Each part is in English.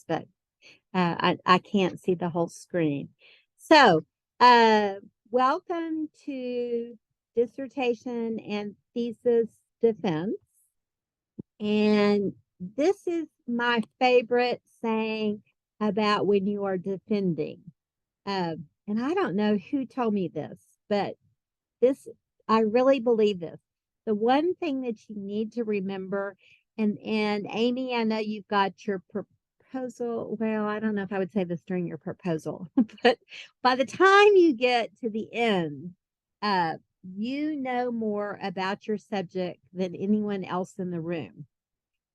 but I can't see the whole screen. So, welcome to Dissertation and Thesis Defense. And this is my favorite saying about when you are defending. And I don't know who told me this, but I really believe this. The one thing that you need to remember, and Amy, I know you've got your proposal. Well, I don't know if I would say this during your proposal, but by the time you get to the end, you know more about your subject than anyone else in the room.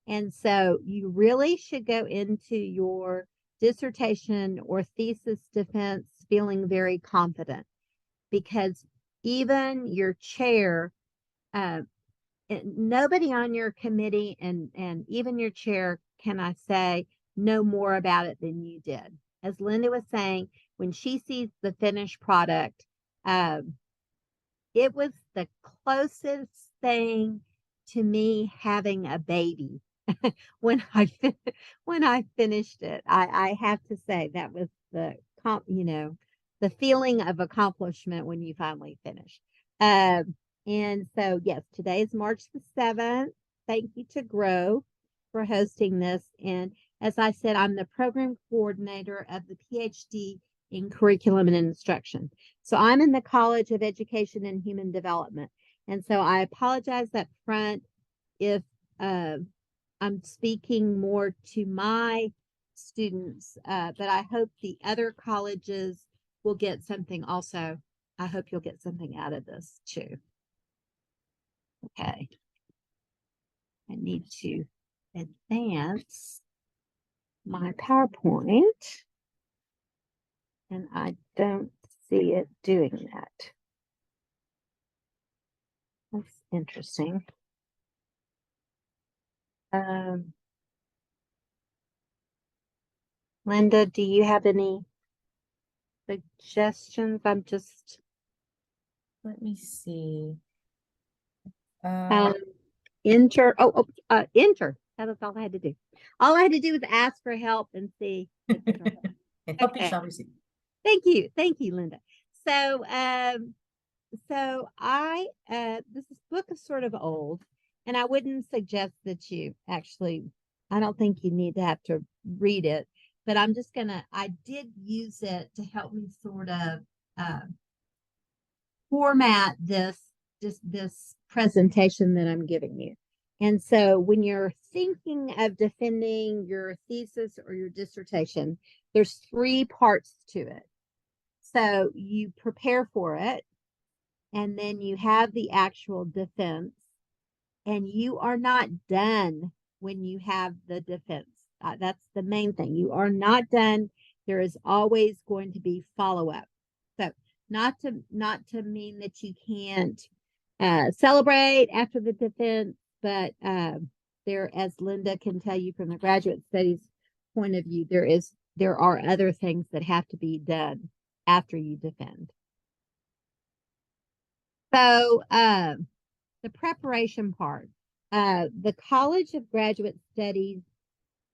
And so you really should go into your dissertation or thesis defense feeling very confident, because even your chair, nobody on your committee and even your chair, can I say, know more about it than you did. As Linda was saying, when she sees the finished product, it was the closest thing to me having a baby. when I finished it, I have to say that was the feeling of accomplishment when you finally finish. And so, yes, today is March the 7th. Thank you to Grow for hosting this. And as I said, I'm the program coordinator of the PhD in Curriculum and Instruction. So I'm in the College of Education and Human Development. And so I apologize up front if I'm speaking more to my students, but I hope the other colleges will get something also. I hope you'll get something out of this too. Okay. I need to advance my PowerPoint, and I don't see it doing that. That's interesting. Linda, do you have any suggestions? Let me see. Enter. Enter. That was all I had to do. All I had to do was ask for help and see. Help you shall receive. Thank you, Linda. So, this book is sort of old, and I wouldn't suggest that you actually. I don't think you need to have to read it, but I did use it to help me sort of format this presentation that I'm giving you. And so when you're thinking of defending your thesis or your dissertation, there's 3 parts to it. So you prepare for it, and then you have the actual defense, and you are not done when you have the defense. That's the main thing. You are not done. There is always going to be follow-up. So not to mean that you can't celebrate after the defense, but there, as Linda can tell you from the graduate studies point of view, there are other things that have to be done after you defend. So the preparation part, the College of Graduate Studies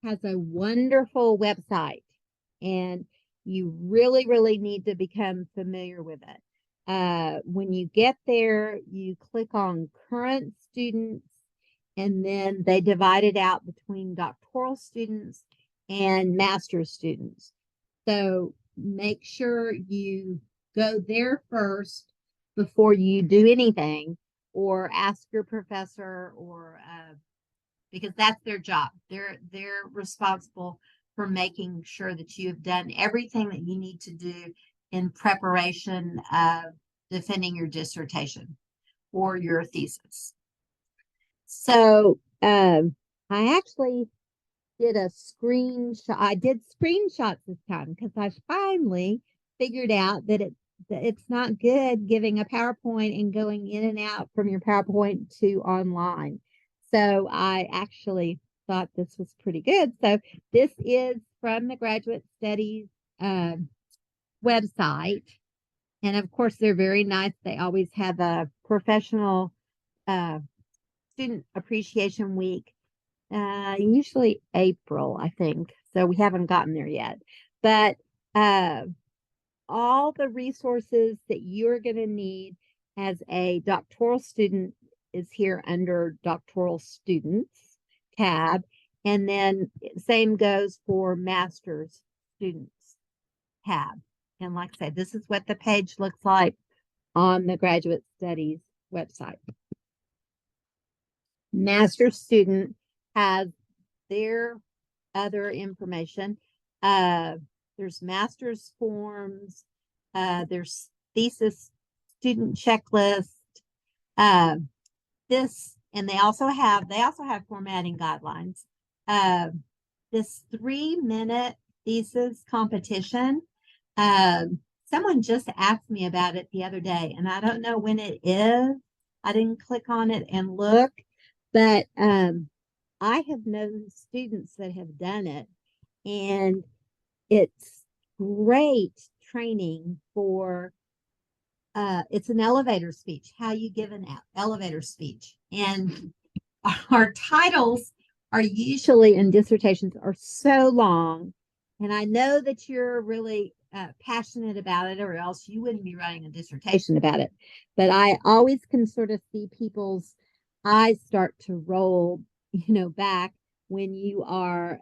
has a wonderful website, and you really, really need to become familiar with it. When you get there, you click on current students, and then they divide it out between doctoral students and master's students. So make sure you go there first before you do anything, or ask your professor, or because that's their job. They're responsible for making sure that you have done everything that you need to do in preparation of defending your dissertation or your thesis. So I actually did a screenshot. I did screenshots this time because I finally figured out that it's not good giving a PowerPoint and going in and out from your PowerPoint to online. So I actually thought this was pretty good. So this is from the Graduate Studies website. And of course, they're very nice. They always have a professional Student Appreciation Week, usually April, I think. So we haven't gotten there yet. But all the resources that you're going to need as a doctoral student is here under doctoral students tab. And then same goes for master's students tab. And like I said, this is what the page looks like on the graduate studies website. Master's student has their other information. There's master's forms, there's thesis student checklist, this, and they also have formatting guidelines. This 3-minute thesis competition, someone just asked me about it the other day, and I don't know when it is. I didn't click on it and look, but I have known students that have done it, and it's great training for it's an elevator speech, how you give an elevator speech. And our titles are usually in dissertations are so long, and I know that you're really passionate about it, or else you wouldn't be writing a dissertation about it. But I always can sort of see people's eyes start to roll, back when you are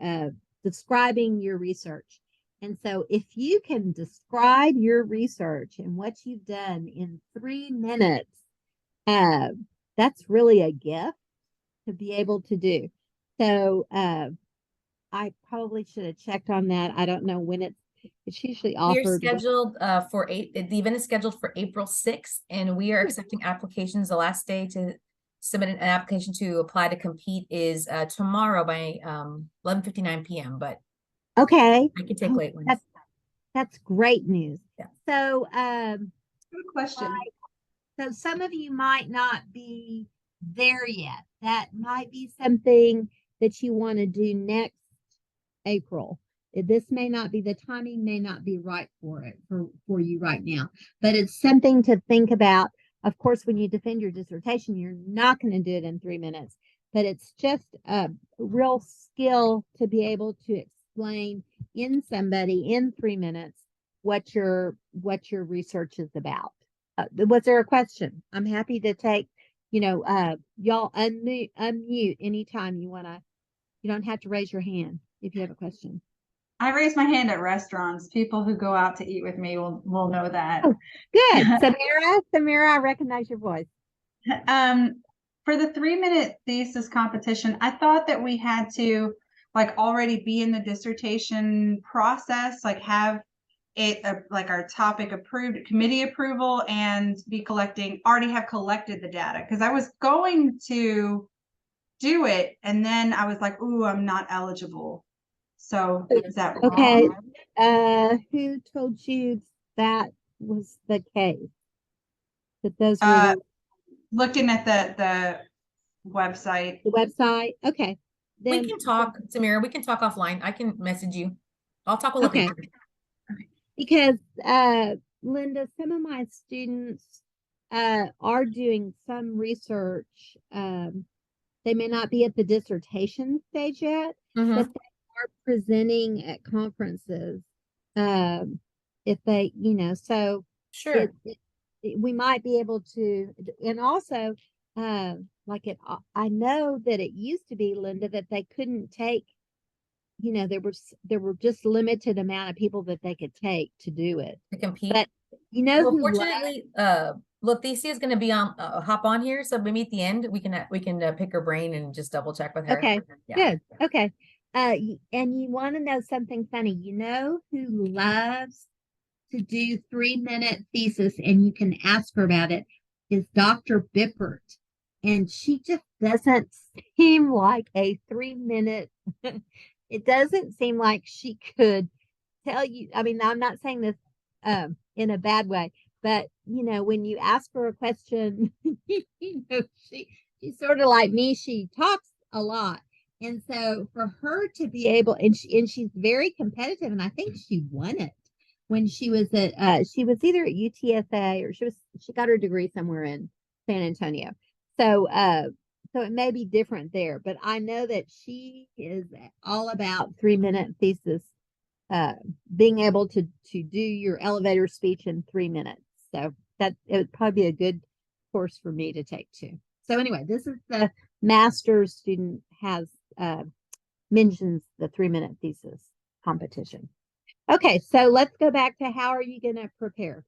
describing your research. And so if you can describe your research and what you've done in 3 minutes, that's really a gift to be able to do. So I probably should have checked on that. I don't know when it's usually offered. We're scheduled the event is scheduled for April 6th, and we are accepting applications. The last day to submit an application to apply to compete is tomorrow by 11:59 p.m. But okay, I can take late ones. That's great news. Yeah. So good question. So some of you might not be there yet. That might be something that you want to do next April. This may not be, the timing may not be right for it for you right now, but it's something to think about. Of course, when you defend your dissertation, you're not going to do it in 3 minutes, but it's just a real skill to be able to explain in somebody in 3 minutes what your research is about. Was there a question? I'm happy to take, y'all unmute anytime you want to. You don't have to raise your hand if you have a question. I raise my hand at restaurants. People who go out to eat with me will know that. Oh, good. Samira, I recognize your voice. For the 3-minute thesis competition, I thought that we had to already be in the dissertation process, have it like our topic approved, committee approval, and already have collected the data. Because I was going to do it, and then I was like, ooh, I'm not eligible. So is that okay? wrong? Who told you that was the case? That those were looking at the website. The website. Okay. Then, we can talk, Samira. We can talk offline. I can message you. I'll talk with you. Okay. Because Linda, some of my students are doing some research. They may not be at the dissertation stage yet, but they are presenting at conferences. If they, so sure, we might be able to, and also, I know that it used to be, Linda, that they couldn't take, there were just limited amount of people that they could take to do it to compete. But fortunately, Leticia is going to be on hop on here, so maybe at the end we can pick her brain and just double check with her. Okay, good. Okay, and you want to know something funny? Who loves to do 3-minute thesis, and you can ask her about it, is Dr. Bippert, and she just doesn't seem like a 3-minute. It doesn't seem like she could tell you. I mean, I'm not saying this in a bad way, but when you ask her a question, she's sort of like me. She talks a lot, and so for her to be able, and she's very competitive, and I think she won it when she was at she was either at UTSA or she got her degree somewhere in San Antonio. So So it may be different there, but I know that she is all about 3-minute thesis, being able to do your elevator speech in 3 minutes. So that it would probably be a good course for me to take too. So anyway, this is the master's student has mentions the 3-minute thesis competition. Okay, so let's go back to how are you going to prepare?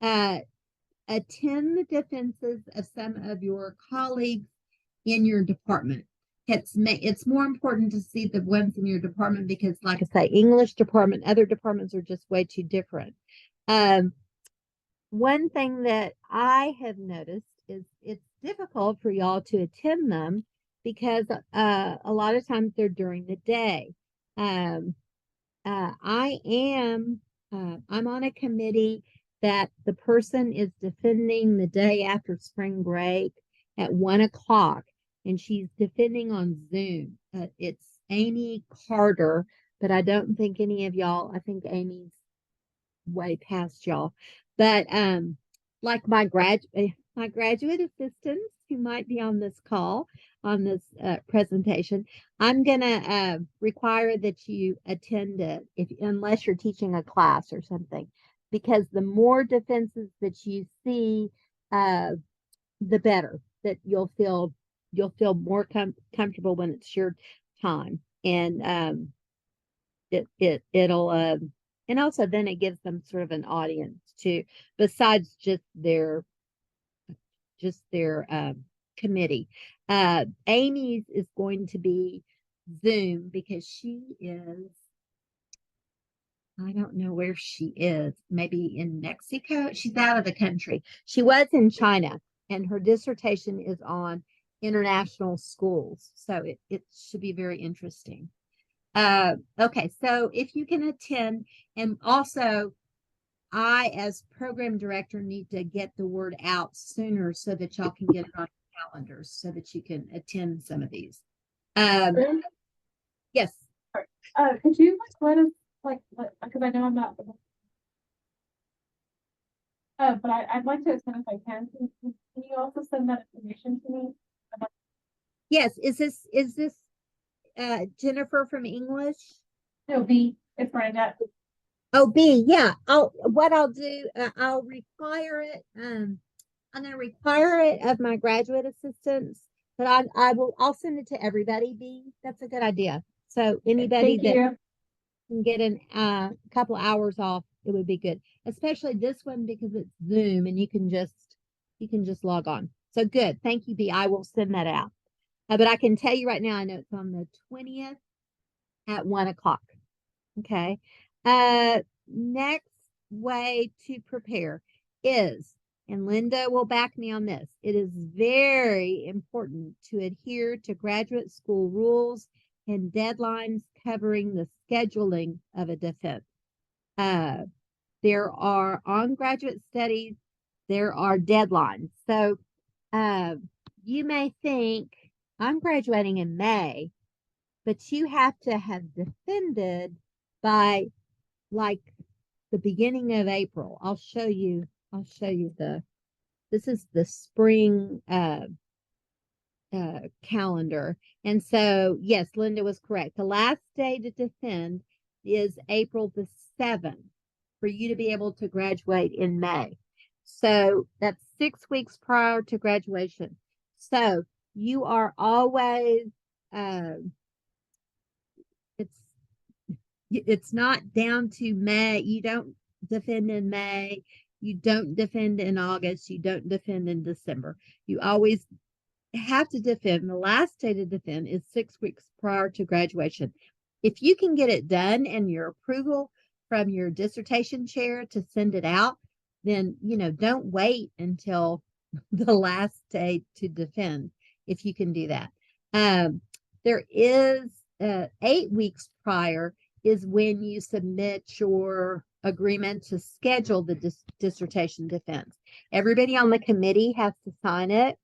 Attend the defenses of some of your colleagues in your department. It's more important to see the ones in your department because, like I say, English department, other departments are just way too different. One thing that I have noticed is it's difficult for y'all to attend them because a lot of times they're during the day. I'm on a committee that the person is defending the day after spring break at 1 o'clock, and she's defending on Zoom. It's Amy Carter, but I don't think any of y'all, I think Amy's way past y'all. But like my graduate assistants who might be on this call, on this presentation, I'm gonna require that you attend it unless you're teaching a class or something, because the more defenses that you see, the better. That you'll feel more comfortable when it's your time, and it'll and also then it gives them sort of an audience too, besides just their committee. Amy's is going to be Zoom because she is, I don't know where she is, maybe in Mexico. She's out of the country. She was in China, and her dissertation is on international schools. So it should be very interesting. Okay, so if you can attend, and also I, as program director, need to get the word out sooner so that y'all can get it on calendars so that you can attend some of these. Yes. Could you let us because I know I'm not, but I'd like to attend if I can. Can you also send that information to me? Yes. Is this Jennifer from English? No, B. It's Brenda. Oh, B. Yeah. What I'll do, I'll require it. I'm going to require it of my graduate assistants, but I'll send it to everybody. B. That's a good idea. So anybody that can get a couple hours off, it would be good, especially this one because it's Zoom and you can just log on. So good. Thank you, B. I will send that out. But I can tell you right now, I know it's on the 20th at 1 o'clock. Okay. Next way to prepare is, and Linda will back me on this, it is very important to adhere to graduate school rules and deadlines covering the scheduling of a defense. There are, on graduate studies, there are deadlines. So you may think, I'm graduating in May, but you have to have defended by like the beginning of April. I'll show you this is the spring calendar. And so, yes, Linda was correct. The last day to defend is April the 7th for you to be able to graduate in May. So that's 6 weeks prior to graduation. So you are always, it's not down to May. You don't defend in May. You don't defend in August. You don't defend in December. You always have to defend. The last day to defend is 6 weeks prior to graduation. If you can get it done and your approval from your dissertation chair to send it out, then, don't wait until the last day to defend if you can do that. There is 8 weeks prior is when you submit your agreement to schedule the dissertation defense. Everybody on the committee has to sign it.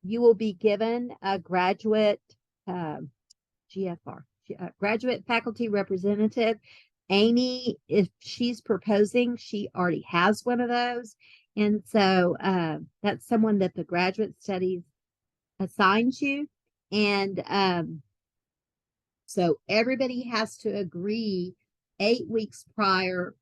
You will be given a graduate GFR, graduate faculty representative. Amy, if she's proposing, she already has one of those. And so that's someone that the graduate studies assigns you. And so everybody has to agree 8 weeks prior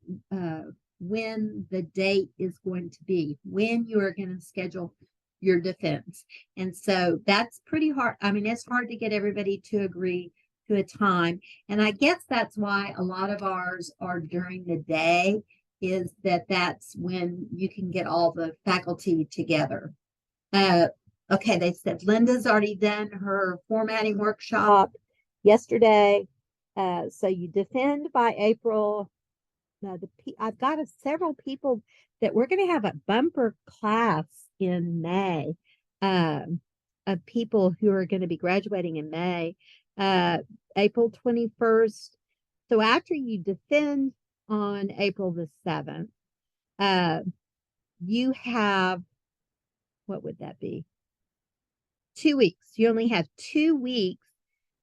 when the date is going to be, when you are going to schedule your defense. And so that's pretty hard. I mean, it's hard to get everybody to agree to a time. And I guess that's why a lot of ours are during the day, is that that's when you can get all the faculty together. Okay, they said Linda's already done her formatting workshop yesterday. So you defend by April. I've got several people that we're going to have a bumper class in May of people who are going to be graduating in May, April 21st. So after you defend on April the 7th, you have, what would that be? 2 weeks. You only have 2 weeks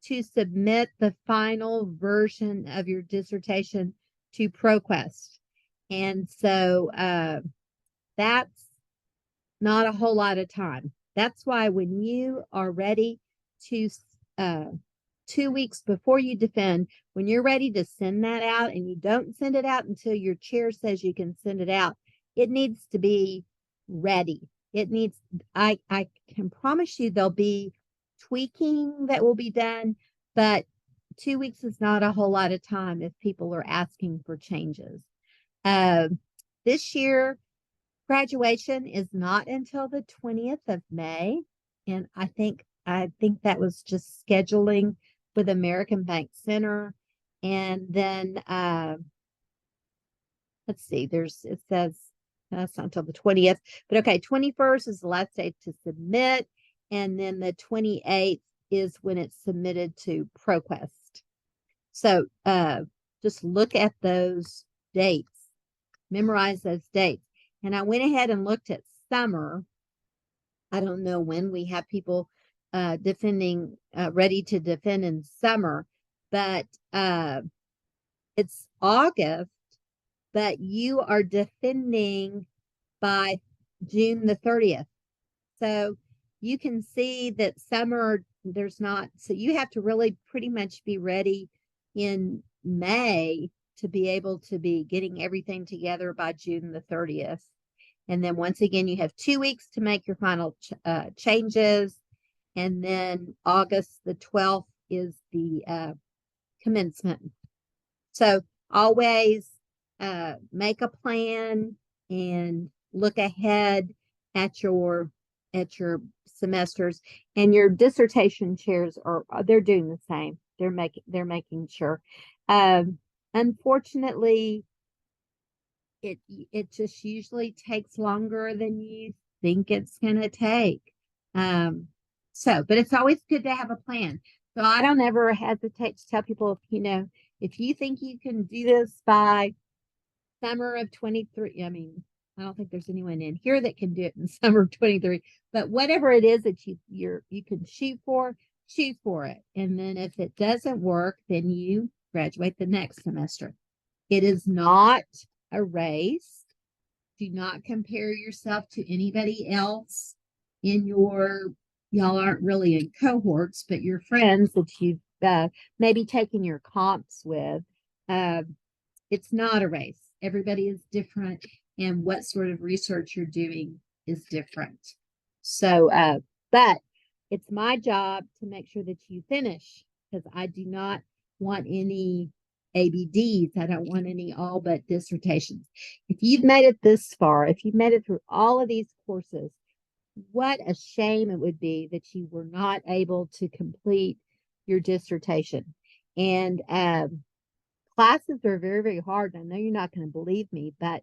to submit the final version of your dissertation to ProQuest. And so that's not a whole lot of time. That's why when you are ready to 2 weeks before you defend, when you're ready to send that out, and you don't send it out until your chair says you can send it out, it needs to be ready. It needs, I can promise you there'll be tweaking that will be done, but 2 weeks is not a whole lot of time if people are asking for changes. This year, graduation is not until the 20th of May. And I think that was just scheduling with American Bank Center. And then, let's see, it says, that's not until the 20th, but okay, 21st is the last day to submit. And then the 28th is when it's submitted to ProQuest. So just look at those dates, memorize those dates. And I went ahead and looked at summer. I don't know when we have people defending, ready to defend in summer, but it's August, but you are defending by June the 30th. So you can see that summer, there's not, so you have to really pretty much be ready in May to be able to be getting everything together by June the 30th. And then once again, you have 2 weeks to make your final changes. And then August the 12th is the commencement. So always make a plan and look ahead at your semesters. And your dissertation chairs they're doing the same. They're making sure. Unfortunately, it just usually takes longer than you think it's gonna take. But it's always good to have a plan. So I don't ever hesitate to tell people, if you think you can do this by summer of 23, I mean, I don't think there's anyone in here that can do it in summer of 23, but whatever it is that you can shoot for it. And then if it doesn't work, then you graduate the next semester. It is not a race. Do not compare yourself to anybody else in y'all aren't really in cohorts, but your friends that you've maybe taken your comps with. It's not a race. Everybody is different, and what sort of research you're doing is different. So, but it's my job to make sure that you finish, because I do not want any ABDs. I don't want any all but dissertations. If you've made it this far, if you've made it through all of these courses, what a shame it would be that you were not able to complete your dissertation. And classes are very, very hard. I know you're not going to believe me, but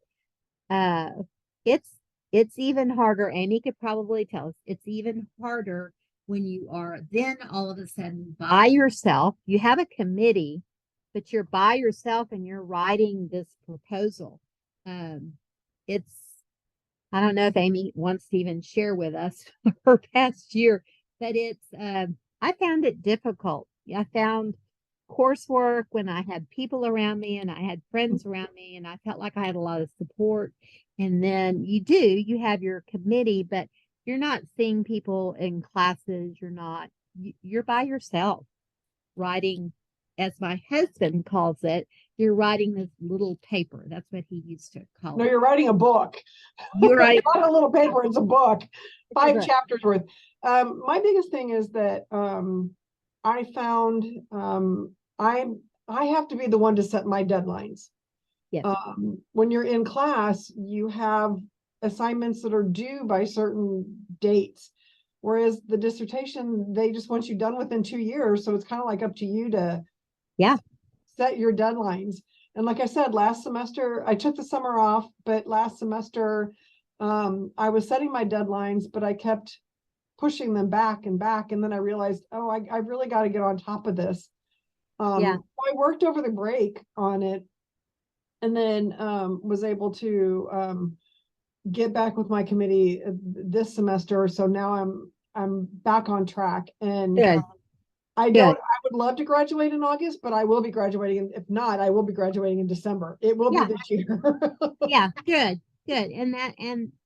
it's even harder. Amy could probably tell us it's even harder when you are then all of a sudden by yourself. You have a committee, but you're by yourself and you're writing this proposal. I don't know if Amy wants to even share with us her past year, but I found it difficult. I found coursework when I had people around me and I had friends around me, and I felt like I had a lot of support. And then you have your committee, but you're not seeing people in classes. You're by yourself writing, as my husband calls it, you're writing this little paper. That's what he used to call No, it. you're writing a book. You're writing Not a little paper, it's a book, a 5 book. chapters worth. My biggest thing is that I found I have to be the one to set my deadlines. Yes. When you're in class, you have assignments that are due by certain dates. Whereas the dissertation, they just want you done within 2 years. So it's kind of like up to you to set your deadlines. And like I said, last semester, I took the summer off, but last semester, I was setting my deadlines, but I kept pushing them back and back. And then I realized, oh, I really got to get on top of this. Yeah. I worked over the break on it, and then was able to get back with my committee this semester. So now I'm back on track. And Good. I Good. would love to graduate in August, but I will be graduating. If not, I will be graduating in December. It will Yeah. be this year. Yeah, good. And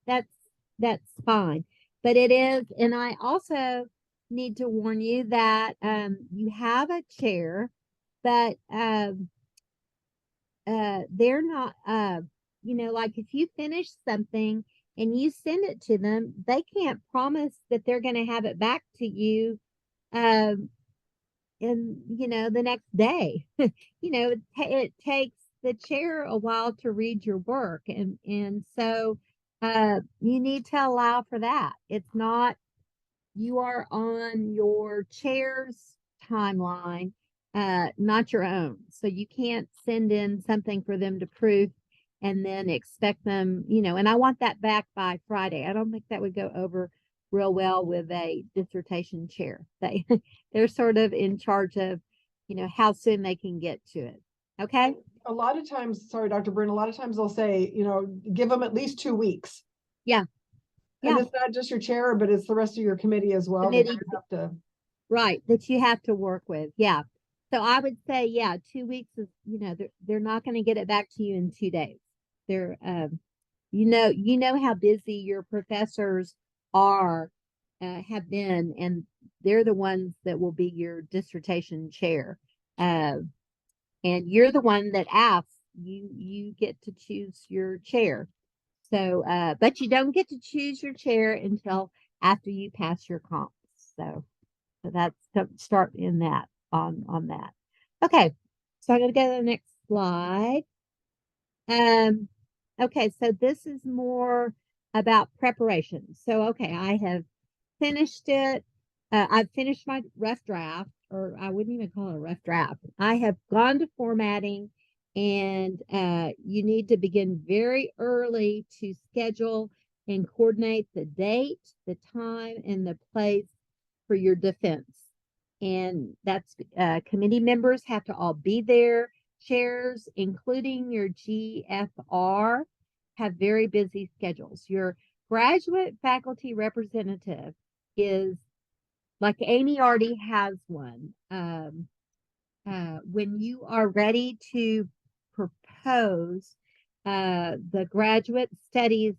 that's fine. But it is, and I also need to warn you that you have a chair, but they're not like if you finish something and you send it to them, they can't promise that they're going to have it back to you in the next day. It takes the chair a while to read your work, and so you need to allow for that. It's not, you are on your chair's timeline, not your own. So you can't send in something for them to proof and then expect them, and I want that back by Friday. I don't think that would go over real well with a dissertation chair. They're sort of in charge of, how soon they can get to it. Okay. A lot of times, sorry, Dr. Bruun, a lot of times they'll say, give them at least 2 weeks. Yeah. And Yeah. it's not just your chair, but it's the rest of your committee as well. That you have to... Right. That you have to work with. Yeah. So I would say, 2 weeks is, they're not going to get it back to you in 2 days. They're, you know how busy your professors are, have been, and they're the ones that will be your dissertation chair. And you're the one that asks, you get to choose your chair. So, but you don't get to choose your chair until after you pass your comps. So that's start in that on that. Okay. So I'm going to go to the next slide. Okay. So this is more about preparation. So, okay, I have finished it. I've finished my rough draft, or I wouldn't even call it a rough draft. I have gone to formatting, and you need to begin very early to schedule and coordinate the date, the time, and the place for your defense. And that's committee members have to all be there. Chairs, including your GFR, have very busy schedules. Your graduate faculty representative is, like Amy already has one. When you are ready to propose, the graduate studies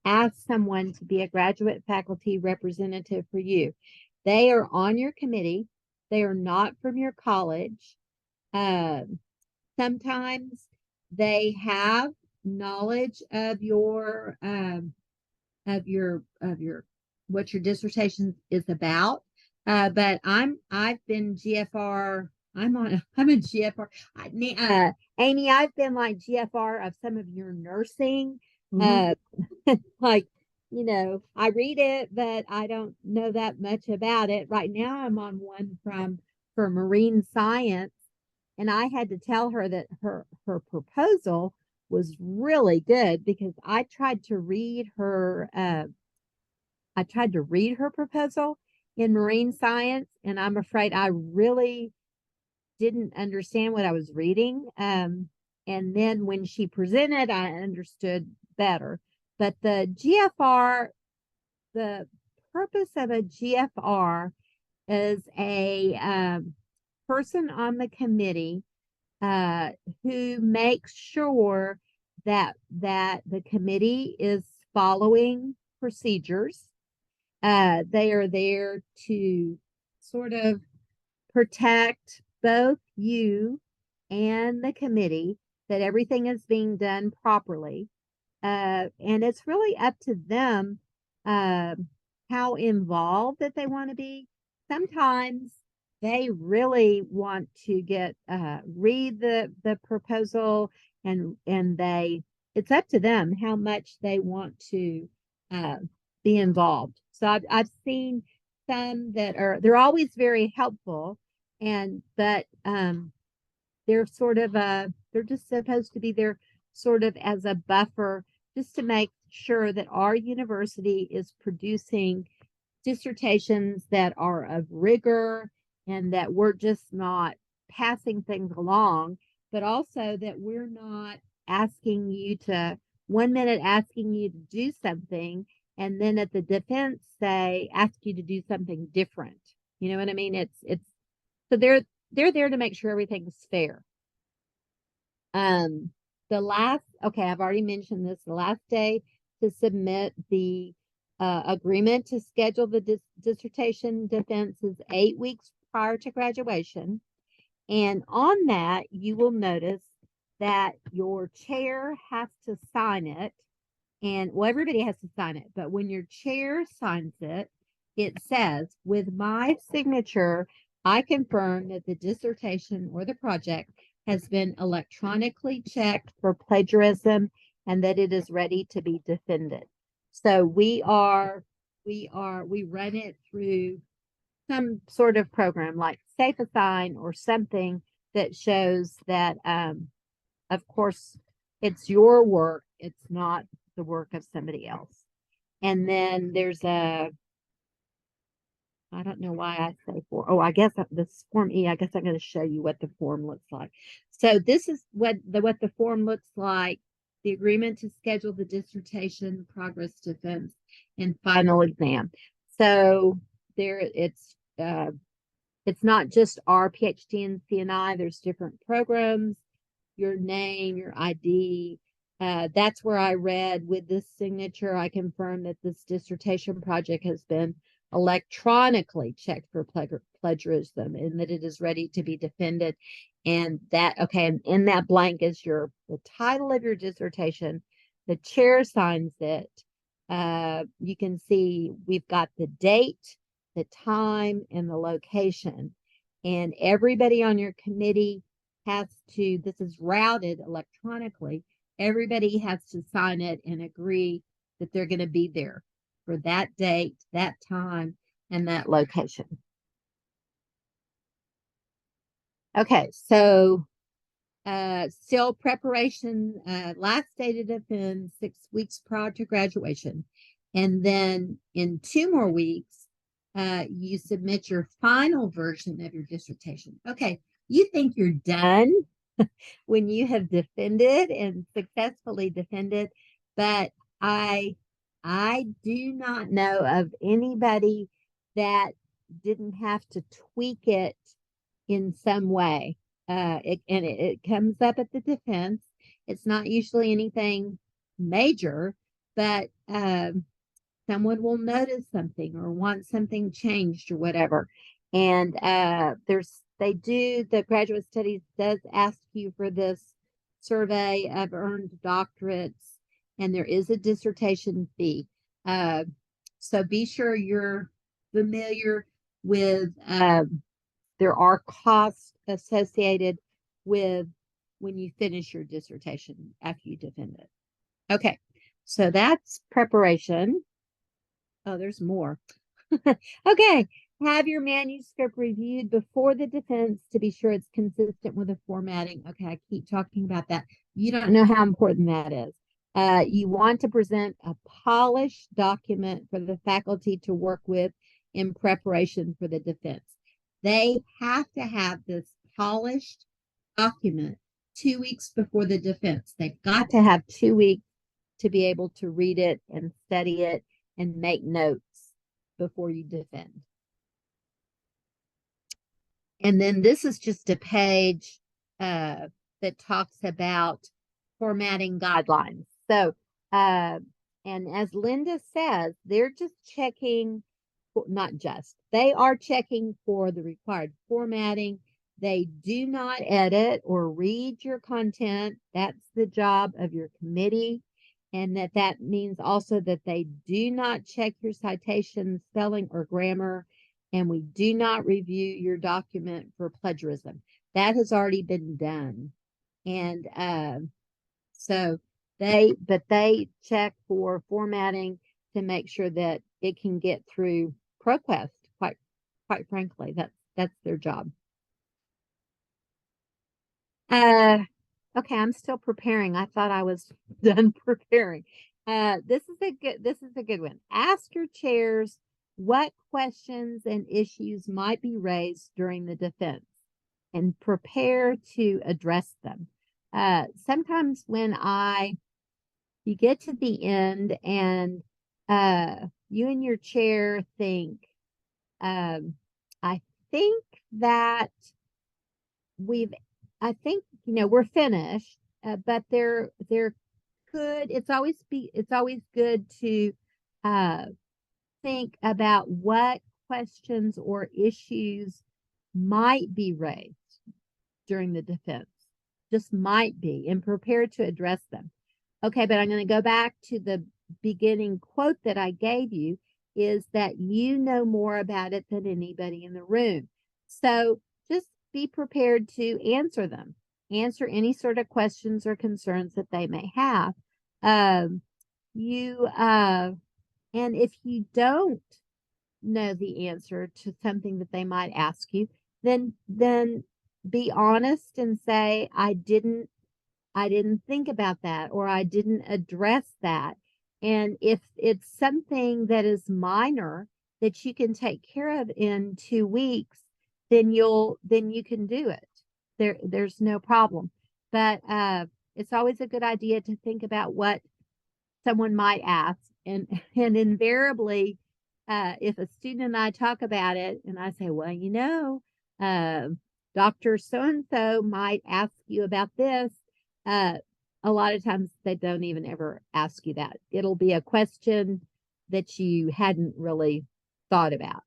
ask someone to be a graduate faculty representative for you. They are on your committee. They are not from your college. Sometimes they have knowledge of your what your dissertation is about. But I've been GFR. I'm a GFR. Amy, I've been like GFR of some of your nursing. Like, I read it, but I don't know that much about it. Right now I'm on one for marine science, and I had to tell her that her proposal was really good, because I tried to read her proposal in marine science, and I'm afraid I really didn't understand what I was reading. And then when she presented, I understood better. But the GFR, the purpose of a GFR is a person on the committee who makes sure that the committee is following procedures. They are there to sort of protect both you and the committee, that everything is being done properly. And it's really up to them how involved that they want to be. Sometimes they really want to get read the proposal, and it's up to them how much they want to be involved. So I've seen some that they're always very helpful, but they're sort of they're just supposed to be there sort of as a buffer, just to make sure that our university is producing dissertations that are of rigor, and that we're just not passing things along, but also that we're not asking you to 1 minute asking you to do something, and then at the defense ask you to do something different. You know what I mean? It's so they're there to make sure everything's fair. I've already mentioned this. The last day to submit the agreement to schedule the dissertation defense is 8 weeks prior to graduation. And on that, you will notice that your chair has to sign it. And well, everybody has to sign it. But when your chair signs it, it says, "With my signature, I confirm that the dissertation or the project has been electronically checked for plagiarism and that it is ready to be defended." So we run it through some sort of program like SafeAssign or something that shows that, of course, it's your work. It's not the work of somebody else. And then there's I don't know why I say form. Oh, I guess this Form E, I guess I'm going to show you what the form looks like. So this is what the form looks like. The agreement to schedule the dissertation, progress defense, and final exam. So it's not just our PhD and CNI. There's different programs, your name, your ID. That's where I read, "With this signature, I confirm that this dissertation project has been electronically checked for plagiarism and that it is ready to be defended." And and in that blank is the title of your dissertation. The chair signs it. You can see we've got the date, the time, and the location. And everybody on your committee this is routed electronically. Everybody has to sign it and agree that they're going to be there for that date, that time, and that location. Okay, so still preparation, last day to defend 6 weeks prior to graduation. And then in 2 more weeks, you submit your final version of your dissertation. Okay, you think you're done when you have defended and successfully defended, but I do not know of anybody that didn't have to tweak it in some way. It comes up at the defense. It's not usually anything major, but someone will notice something or want something changed or whatever. And the graduate studies does ask you for this survey of earned doctorates, and there is a dissertation fee. So be sure you're familiar with, there are costs associated with when you finish your dissertation after you defend it. Okay, so that's preparation. Oh, there's more. Okay, have your manuscript reviewed before the defense to be sure it's consistent with the formatting. Okay, I keep talking about that. You don't know how important that is. You want to present a polished document for the faculty to work with in preparation for the defense. They have to have this polished document 2 weeks before the defense. They've got to have 2 weeks to be able to read it and study it and make notes before you defend. And then this is just a page that talks about formatting guidelines. So, and And as Linda says, they're just checking, not just, they are checking for the required formatting. They do not edit or read your content. That's the job of your committee. And that means also that they do not check your citation, spelling, or grammar. And we do not review your document for plagiarism. That has already been done. And so they check for formatting to make sure that it can get through ProQuest. Quite frankly, that's their job. Okay, I'm still preparing. I thought I was done preparing. This is a good one. Ask your chairs what questions and issues might be raised during the defense and prepare to address them. Sometimes when you get to the end and you and your chair think, I think that we're finished, but it's always good to think about what questions or issues might be raised during the defense, just might be, and prepare to address them. Okay, but I'm going to go back to the beginning quote that I gave you, is that you know more about it than anybody in the room. So just be prepared to answer them. Answer any sort of questions or concerns that they may have. And if you don't know the answer to something that they might ask you, then be honest and say, I didn't think about that, or I didn't address that. And if it's something that is minor that you can take care of in 2 weeks, then you can do it. There's no problem. But it's always a good idea to think about what someone might ask. And invariably, if a student and I talk about it and I say, well, Dr. So-and-so might ask you about this, a lot of times they don't even ever ask you that. It'll be a question that you hadn't really thought about.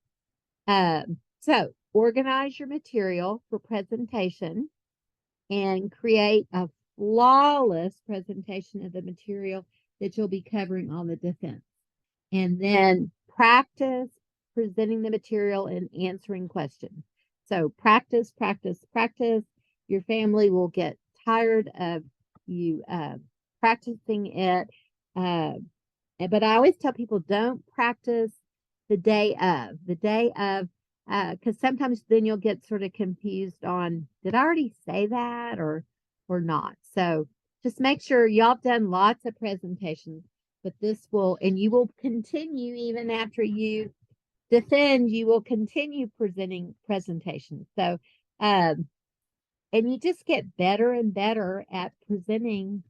So organize your material for presentation and create a flawless presentation of the material that you'll be covering on the defense. And then practice presenting the material and answering questions. So practice, practice, practice. Your family will get tired of you practicing it. But I always tell people, don't practice the day of, because sometimes then you'll get sort of confused on, did I already say that or not? So just make sure y'all have done lots of presentations, but you will continue even after you defend, you will continue presenting presentations. So, and you just get better and better at presenting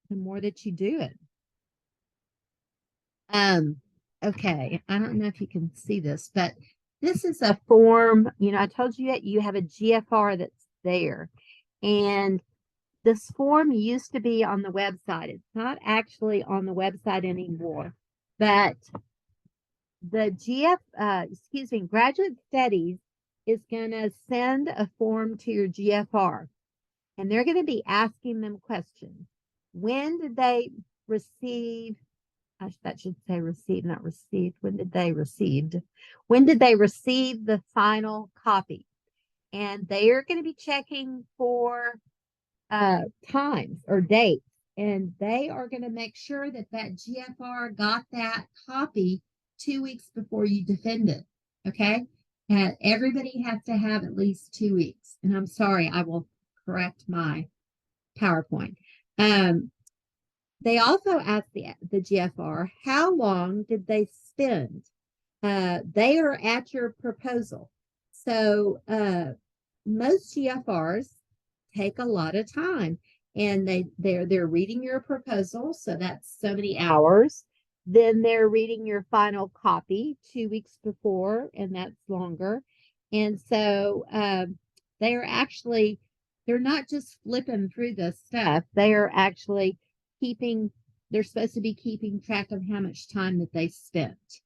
the more that you do it. Okay, I don't know if you can see this, but this is a form. I told you that you have a GFR that's there, and this form used to be on the website. It's not actually on the website anymore, but the Graduate Studies is going to send a form to your GFR, and they're going to be asking them questions. When did they receive? That should say receive, not received. When did they receive the final copy? And they are going to be checking for times or dates, and they are going to make sure that GFR got that copy 2 weeks before you defend it. Okay, and everybody has to have at least 2 weeks. And I'm sorry, I will correct my PowerPoint. They also asked the GFR, how long did they spend? They are at your proposal. So most GFRs take a lot of time, and they're reading your proposal. So that's so many hours. Then they're reading your final copy 2 weeks before, and that's longer. And so they're not just flipping through the stuff. They are actually keeping they're supposed to be keeping track of how much time that they spent.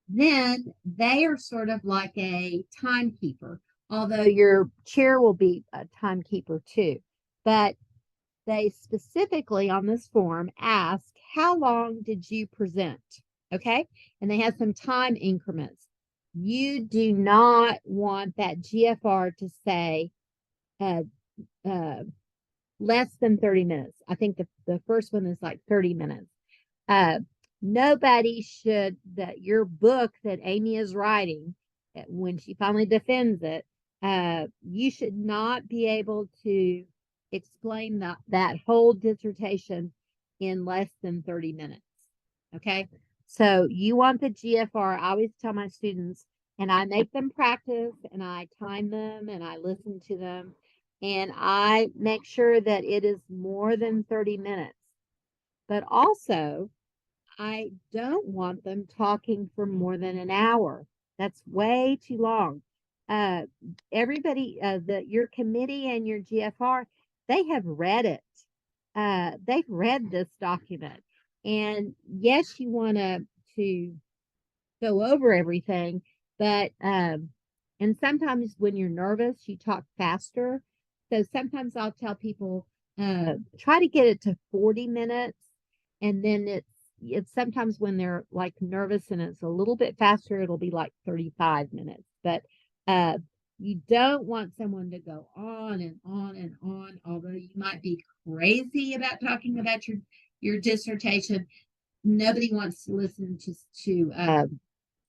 Then they are sort of like a timekeeper, although your chair will be a timekeeper too. But they specifically on this form ask, how long did you present? Okay. And they have some time increments. You do not want that GFR to say less than 30 minutes. I think the first one is like 30 minutes. Nobody should, that your book that Amy is writing, when she finally defends it, you should not be able to explain that whole dissertation in less than 30 minutes. Okay. So you want the GFR. I always tell my students, and I make them practice, and I time them, and I listen to them, and I make sure that it is more than 30 minutes. But also, I don't want them talking for more than an hour. That's way too long. Everybody, your committee and your GFR, they have read it. They've read this document. And yes, you want to go over everything, but and sometimes when you're nervous, you talk faster. So sometimes I'll tell people, try to get it to 40 minutes, and then it's sometimes when they're like nervous and it's a little bit faster, it'll be like 35 minutes. But you don't want someone to go on and on and on, although you might be crazy about talking about your dissertation. Nobody wants to listen to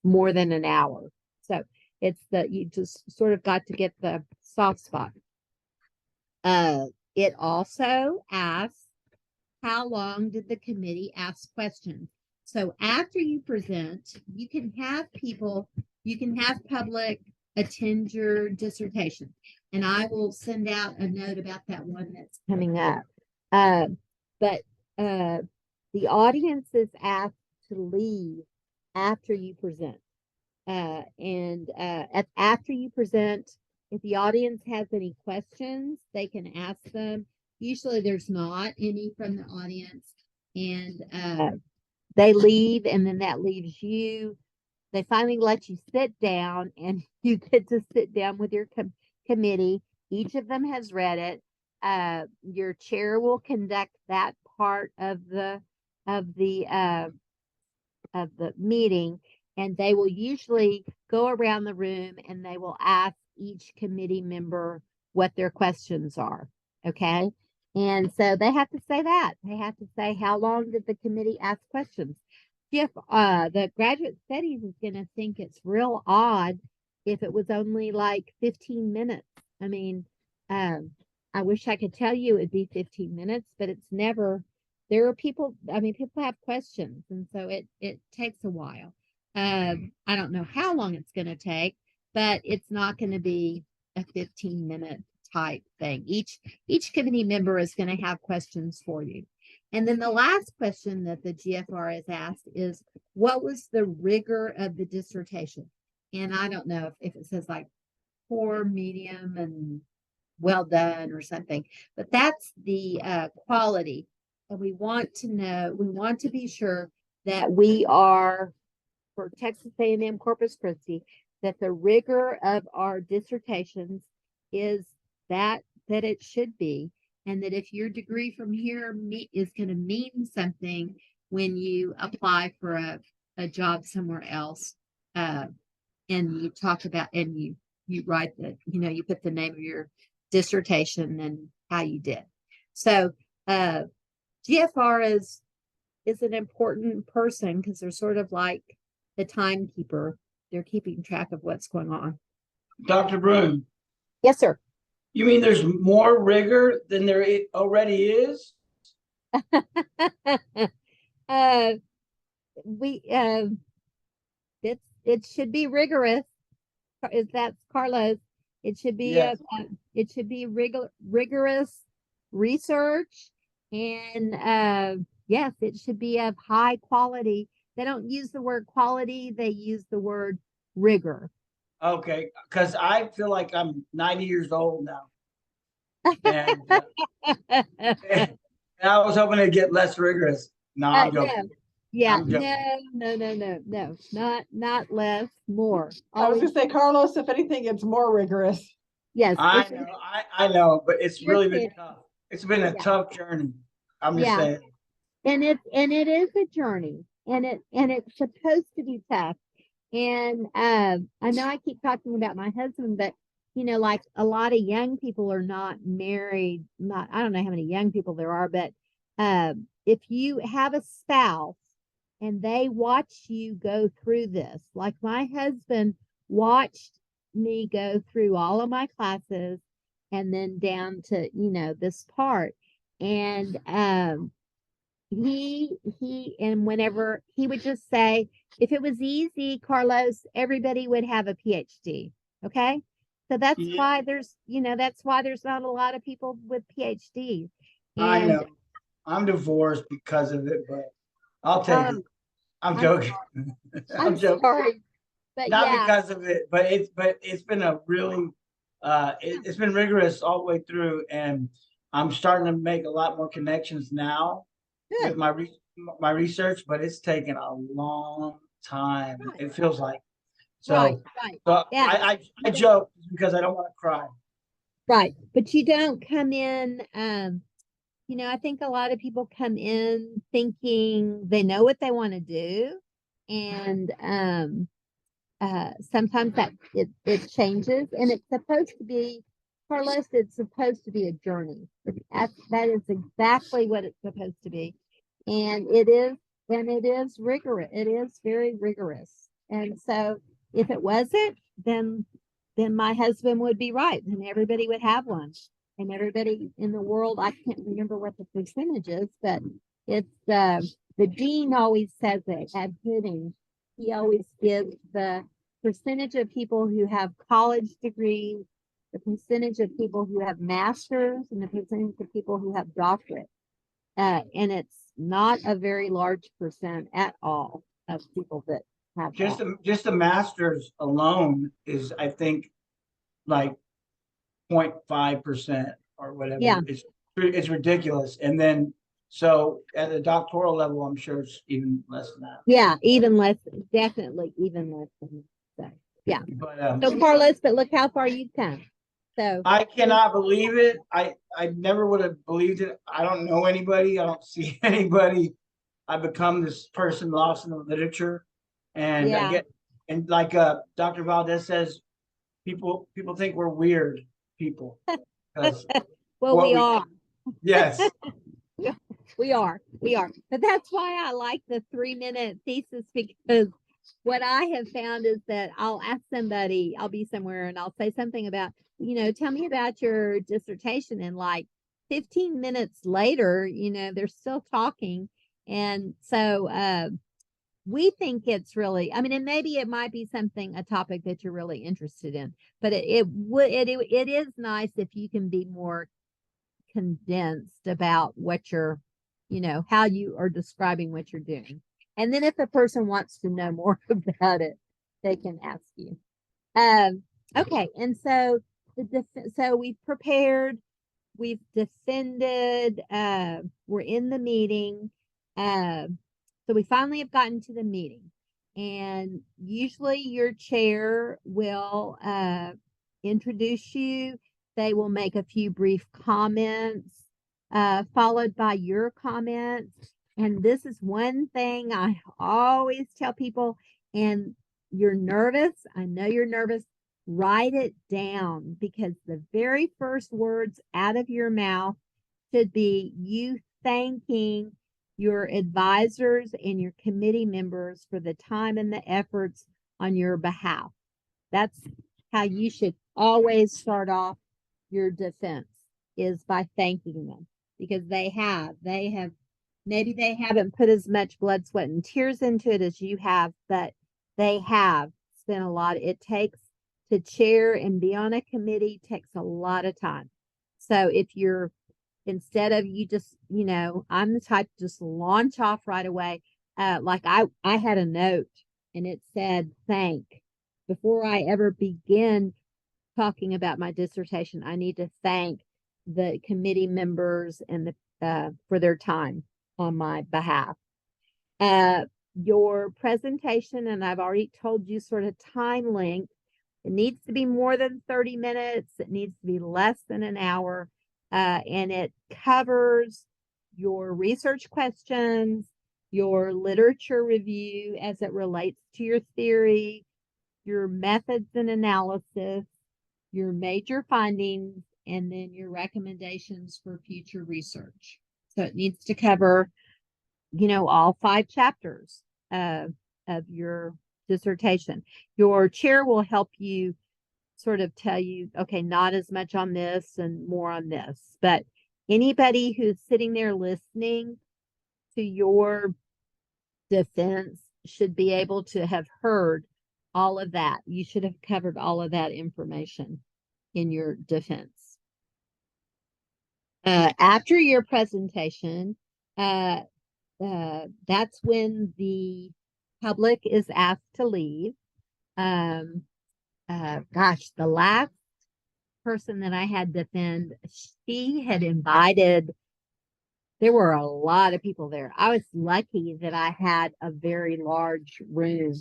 more than an hour. So it's you just sort of got to get the soft spot. It also asks, how long did the committee ask questions? So after you present, you can have public attend your dissertation. And I will send out a note about that one that's coming up. But the audience is asked to leave after you present. After you present, if the audience has any questions, they can ask them. Usually there's not any from the audience, and they leave, and then that leaves you. They finally let you sit down, and you get to sit down with your committee. Each of them has read it. Your chair will conduct that part of the meeting, and they will usually go around the room and they will ask each committee member what their questions are. Okay. And so they have to say that. They have to say, how long did the committee ask questions? If the graduate studies is going to think it's real odd if it was only like 15 minutes. I mean, I wish I could tell you it'd be 15 minutes, but it's never. There are people, I mean, people have questions, and so it takes a while. I don't know how long it's going to take, but it's not going to be a 15-minute type thing. Each committee member is going to have questions for you. And then the last question that the GFR is asked is, what was the rigor of the dissertation? And I don't know if it says like poor, medium, and well done or something, but that's the quality. And we want to be sure that we are, for Texas A&M Corpus Christi, that the rigor of our dissertations is that it should be, and that if your degree from here is going to mean something when you apply for a job somewhere else, and you talk about, and you write that, you put the name of your dissertation and how you did. So GFR is an important person because they're sort of like the timekeeper. They're keeping track of what's going on. Dr. Bruun, Yes, sir. you mean there's more rigor than there already is? It should be rigorous. That's Carlos. It should be Yes. rigorous research, and yes, it should be of high quality. They don't use the word quality, they use the word rigor. Okay, because I feel like I'm 90 years old now. And I was hoping to get less rigorous. No, I'm No, joking. yeah, I'm joking. no, not less, more. I was Always, gonna say, Carlos, if anything, it's more rigorous. yes. I it's- know, I know, but it's You're really been kidding. tough. It's been a Yeah. tough journey. I'm just Yeah. saying. And it is a journey, and it's supposed to be tough. And I know I keep talking about my husband, but like a lot of young people are not married. Not I don't know how many young people there are, but if you have a spouse and they watch you go through this, like my husband watched me go through all of my classes and then down to this part, and and whenever he would just say, if it was easy, Carlos, everybody would have a PhD. Okay. So that's Yeah. why there's not a lot of people with PhDs. I And know. I'm divorced because of it, but I'll take it. I'm I'm joking. I'm I'm joking. sorry. But Not yeah, because of it, but it's been a really it's been rigorous all the way through, and I'm starting to make a lot more connections now with good. my research, but it's taken a long time. Right. It feels like Right, so. right. So Yeah. I joke because I don't want to cry. Right. But you don't come in, I think a lot of people come in thinking they know what they want to do. And sometimes that it changes, and it's supposed to be, Carlos, it's supposed to be a journey. That is exactly what it's supposed to be. And it is rigorous. It is very rigorous. And so if it wasn't, then my husband would be right, and everybody would have one. And everybody in the world, I can't remember what the percentage is, but it's the dean always says it at Gooding. He always gives the percentage of people who have college degrees, the percentage of people who have masters, and the percentage of people who have doctorate. And it's not a very large percent at all of people that have that. Just the masters alone is, I think, like 0.5% or whatever. Yeah. It's ridiculous. And then so at the doctoral level, I'm sure it's even less than that. Yeah, even less, definitely even less than that. Yeah. But So Carlos, but look how far you've come. So I cannot believe it. I never would have believed it. I don't know anybody. I don't see anybody. I become this person lost in the literature, and I yeah, get and like Dr. Valdez says, people think we're weird people because well, what we we are. yes. We are. But that's why I like the 3-minute thesis, because what I have found is that I'll ask somebody, I'll be somewhere and I'll say something about, tell me about your dissertation. And like 15 minutes later, they're still talking. And so we think it's really, I mean, and maybe it might be a topic that you're really interested in, but it is nice if you can be more condensed about what you're, how you are describing what you're doing. And then if the person wants to know more about it, they can ask you. Okay. And so so we've prepared, we've defended, we're in the meeting. So we finally have gotten to the meeting, and usually your chair will introduce you. They will make a few brief comments, followed by your comments. And this is one thing I always tell people, and you're nervous. I know you're nervous. Write it down, because the very first words out of your mouth should be you thanking your advisors and your committee members for the time and the efforts on your behalf. That's how you should always start off your defense, is by thanking them, because they have maybe they haven't put as much blood, sweat, and tears into it as you have, but they have spent a lot. It takes to chair and be on a committee takes a lot of time. So if you're, instead of you just, I'm the type to just launch off right away. Like I had a note and it said, before I ever begin talking about my dissertation, I need to thank the committee members and the for their time on my behalf. Your presentation, and I've already told you sort of time length. It needs to be more than 30 minutes. It needs to be less than an hour. And it covers your research questions, your literature review as it relates to your theory, your methods and analysis, your major findings, and then your recommendations for future research. So it needs to cover, all 5 chapters of your dissertation. Your chair will help you sort of tell you, okay, not as much on this and more on this. But anybody who's sitting there listening to your defense should be able to have heard all of that. You should have covered all of that information in your defense. After your presentation, that's when the public is asked to leave. Gosh, the last person that I had defend, she had invited, there were a lot of people there. I was lucky that I had a very large room.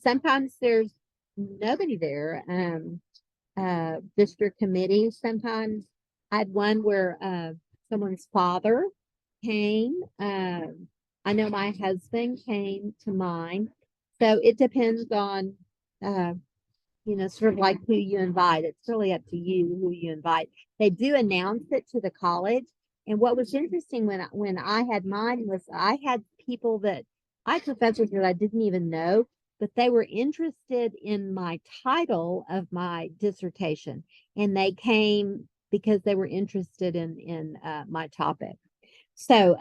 Sometimes there's nobody there. District committee, sometimes I had one where someone's father came. I know my husband came to mine. So it depends on, sort of like who you invite. It's really up to you who you invite. They do announce it to the college. And what was interesting when I had mine was I had people I had professors that I didn't even know, but they were interested in my title of my dissertation. And they came because they were interested in my topic. So,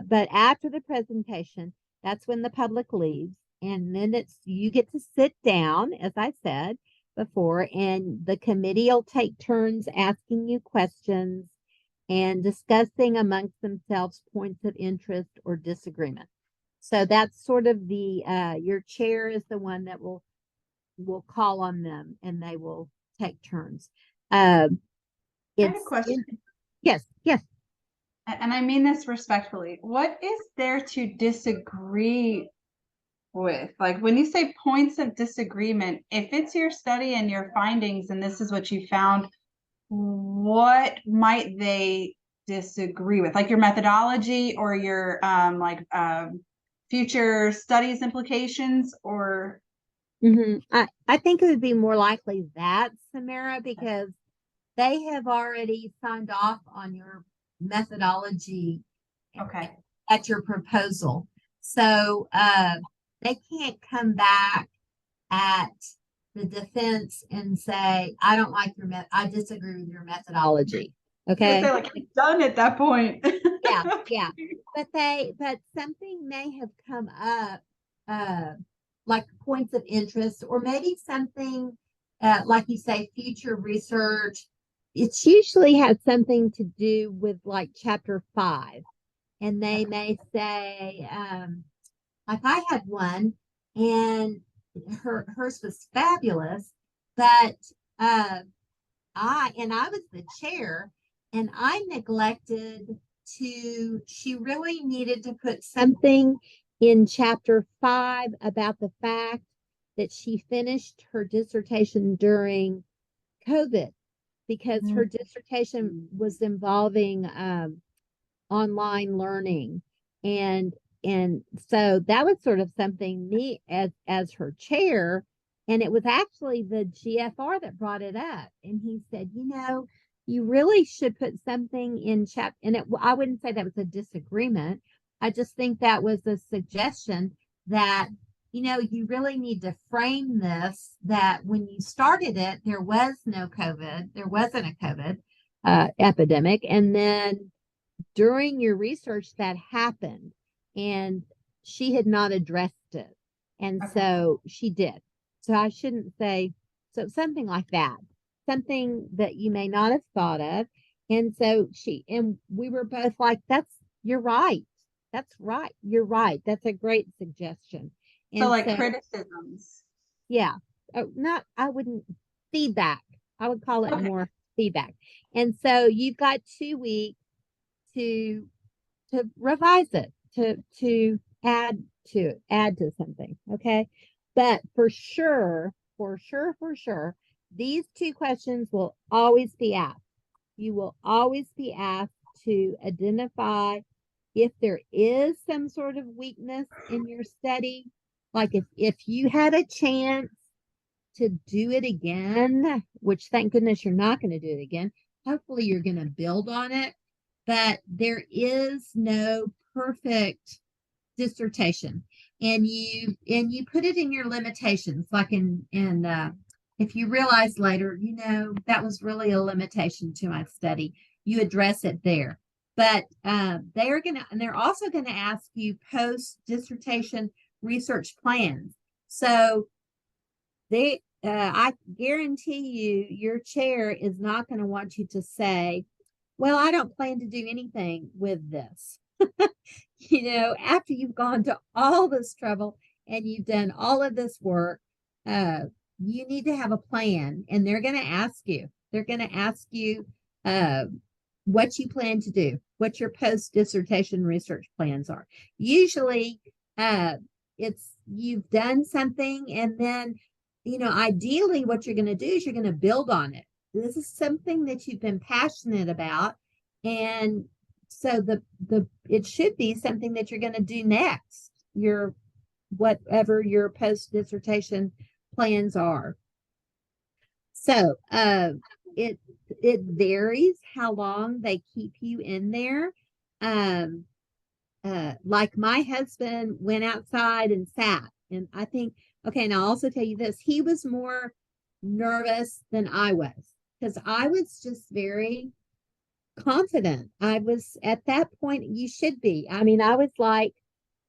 but after the presentation, that's when the public leaves. And then you get to sit down, as I said before, and the committee will take turns asking you questions and discussing amongst themselves points of interest or disagreement. So that's sort of your chair is the one that will call on them, and they will take turns. I have a question. Yes. And I mean this respectfully. What is there to disagree with? Like when you say points of disagreement, if it's your study and your findings and this is what you found, what might they disagree with? Like your methodology or your future studies implications or? I think it would be more likely that, Samara, because they have already signed off on your methodology at your proposal. So they can't come back at the defense and say, I don't like I disagree with your methodology. Okay. They're like, it's done at that point. Yeah. But something may have come up, like points of interest, or maybe something, like you say, future research. It's usually has something to do with like chapter 5. And they may say, like I had one, and hers was fabulous, but I was the chair, and I neglected she really needed to put something in chapter 5 about the fact that she finished her dissertation during COVID, because her dissertation was involving online learning. And so that was sort of something me as her chair. And it was actually the GFR that brought it up. And he said, you really should put something in I wouldn't say that was a disagreement. I just think that was a suggestion that, you really need to frame this, that when you started it, there was no COVID. There wasn't a COVID epidemic. And then during your research that happened, and she had not addressed it. And so she did. So I shouldn't say, so something like that, something that you may not have thought of. And so we were both like, you're right. That's right. You're right. That's a great suggestion. And so criticisms. Yeah. I wouldn't feedback. I would call it more feedback. And so you've got 2 weeks to revise it, to add to something. Okay. But for sure, these two questions will always be asked. You will always be asked to identify if there is some sort of weakness in your study. Like if you had a chance to do it again, which thank goodness you're not going to do it again. Hopefully you're going to build on it, but there is no perfect dissertation, and you put it in your limitations, like if you realize later, that was really a limitation to my study, you address it there. But they're also going to ask you post dissertation research plans. So I guarantee you, your chair is not going to want you to say, well, I don't plan to do anything with this. After you've gone to all this trouble and you've done all of this work, you need to have a plan, and they're going to ask you, what you plan to do, what your post dissertation research plans are. Usually, it's you've done something, and then, ideally what you're going to do is you're going to build on it. This is something that you've been passionate about. And so it should be something that you're going to do next, whatever your post dissertation plans are. So it varies how long they keep you in there. Like my husband went outside and sat, and I think, okay, and I'll also tell you this, he was more nervous than I was, because I was just very confident. I was at that point, you should be. I mean, I was like,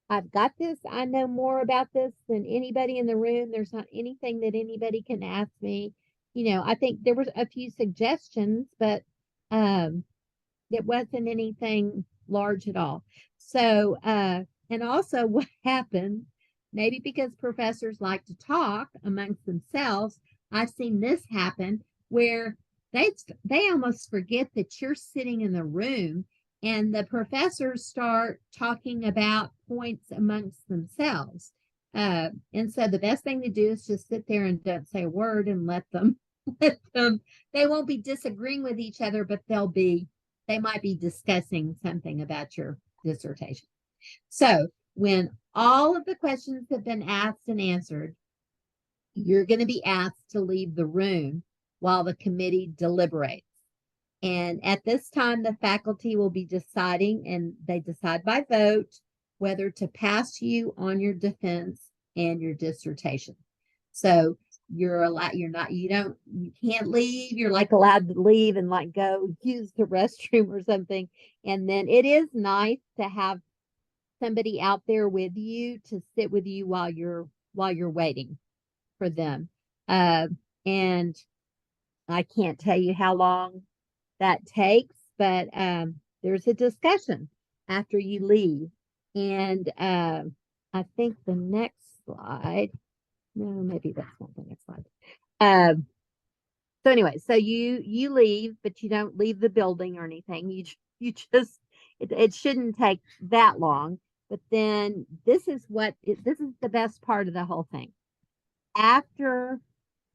I've got this. I know more about this than anybody in the room. There's not anything that anybody can ask me. I think there were a few suggestions, but it wasn't anything large at all. So, and also what happened, maybe because professors like to talk amongst themselves, I've seen this happen where they almost forget that you're sitting in the room, and the professors start talking about points amongst themselves. And so the best thing to do is just sit there and don't say a word and let them, they won't be disagreeing with each other, but they might be discussing something about your dissertation. So when all of the questions have been asked and answered, you're going to be asked to leave the room while the committee deliberates. And at this time, the faculty will be deciding, and they decide by vote, whether to pass you on your defense and your dissertation. So you can't leave. You're like allowed to leave and like go use the restroom or something. And then it is nice to have somebody out there with you to sit with you while you're waiting for them. And I can't tell you how long that takes, but there's a discussion after you leave. And I think the next slide, no, maybe that's not the next slide. So anyway, so you leave, but you don't leave the building or anything. You just, it shouldn't take that long. But then this is the best part of the whole thing. After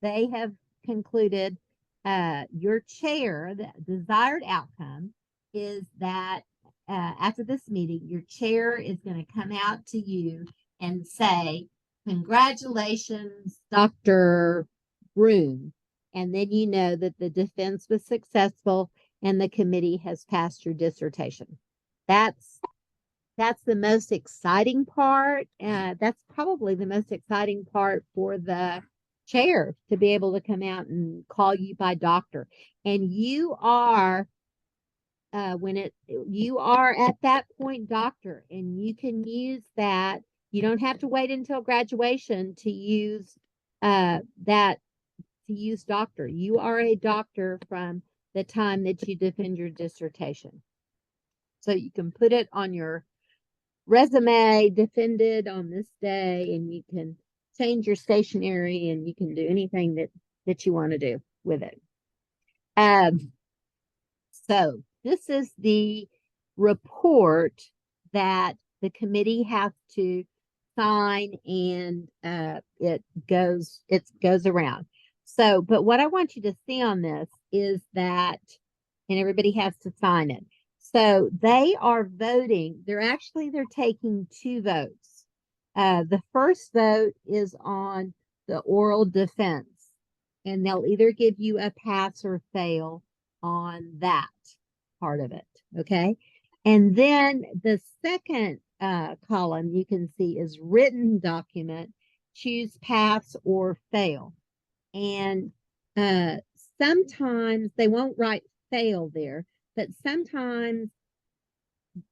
they have concluded, your chair, the desired outcome is that after this meeting, your chair is going to come out to you and say, congratulations, Dr. Bruun. And then you know that the defense was successful and the committee has passed your dissertation. That's the most exciting part. That's probably the most exciting part for the chair, to be able to come out and call you by doctor. And you are you are at that point doctor, and you can use that. You don't have to wait until graduation to use doctor. You are a doctor from the time that you defend your dissertation. So you can put it on your resume, defended on this day, and you can change your stationery, and you can do anything that you want to do with it. So this is the report that the committee has to sign, and it goes around. So, but what I want you to see on this is that, and everybody has to sign it. So they are voting. They're taking 2 votes. The first vote is on the oral defense, and they'll either give you a pass or fail on that part of it. Okay. And then the second column you can see is written document, choose pass or fail. And sometimes they won't write fail there, but sometimes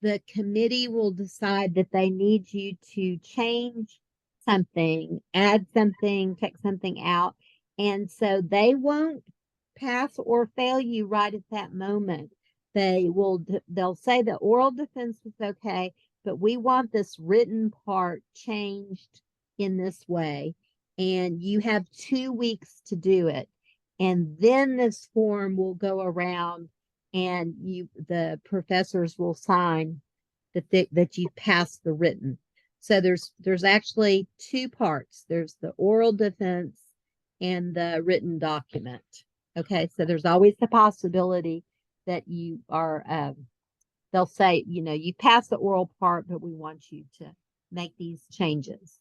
the committee will decide that they need you to change something, add something, take something out. And so they won't pass or fail you right at that moment. They'll say the oral defense was okay, but we want this written part changed in this way. And you have 2 weeks to do it. And then this form will go around, and the professors will sign that you passed the written. So there's actually 2 parts. There's the oral defense and the written document. Okay, so there's always the possibility that you are, they'll say, you pass the oral part, but we want you to make these changes.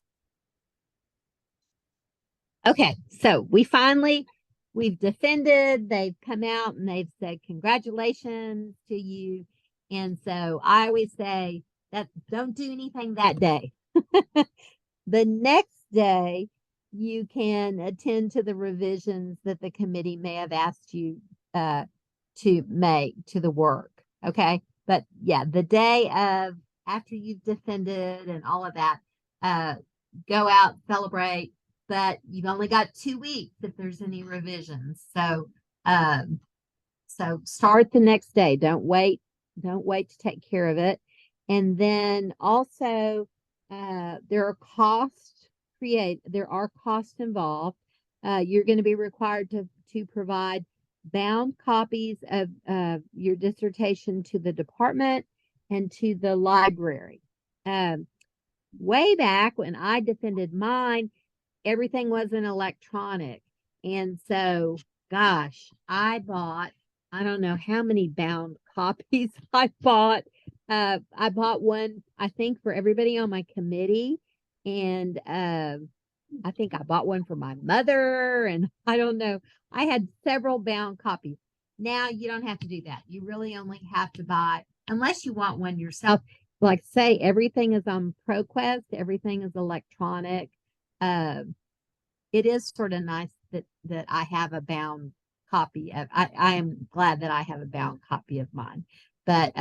Okay, so we've defended, they've come out and they've said congratulations to you. And so I always say that don't do anything that day. The next day, you can attend to the revisions that the committee may have asked you to make to the work. Okay. But yeah, the day of after you've defended and all of that, go out, celebrate, but you've only got 2 weeks if there's any revisions. So, so start the next day. Don't wait to take care of it. And then also, there are costs involved. You're going to be required to provide bound copies of your dissertation to the department and to the library. Way back when I defended mine, everything wasn't electronic. And so, gosh, I don't know how many bound copies I bought. I bought one, I think, for everybody on my committee. And I think I bought one for my mother, and I don't know. I had several bound copies. Now you don't have to do that. You really only have to buy, unless you want one yourself. Like say everything is on ProQuest, everything is electronic. It is sort of nice that I have a bound copy of. I am glad that I have a bound copy of mine. But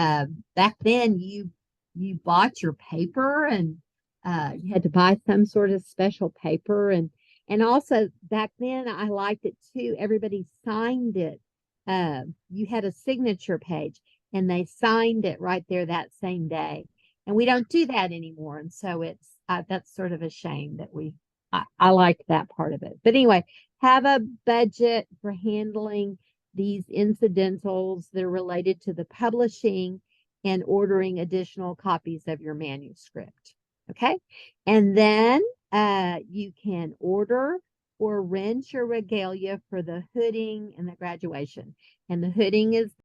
back then you bought your paper, and you had to buy some sort of special paper, and also back then I liked it too. Everybody signed it. You had a signature page, and they signed it right there that same day. And we don't do that anymore, and so it's that's sort of a shame that I like that part of it. But anyway, have a budget for handling these incidentals that are related to the publishing and ordering additional copies of your manuscript. Okay. And then you can order or rent your regalia for the hooding and the graduation. And the hooding is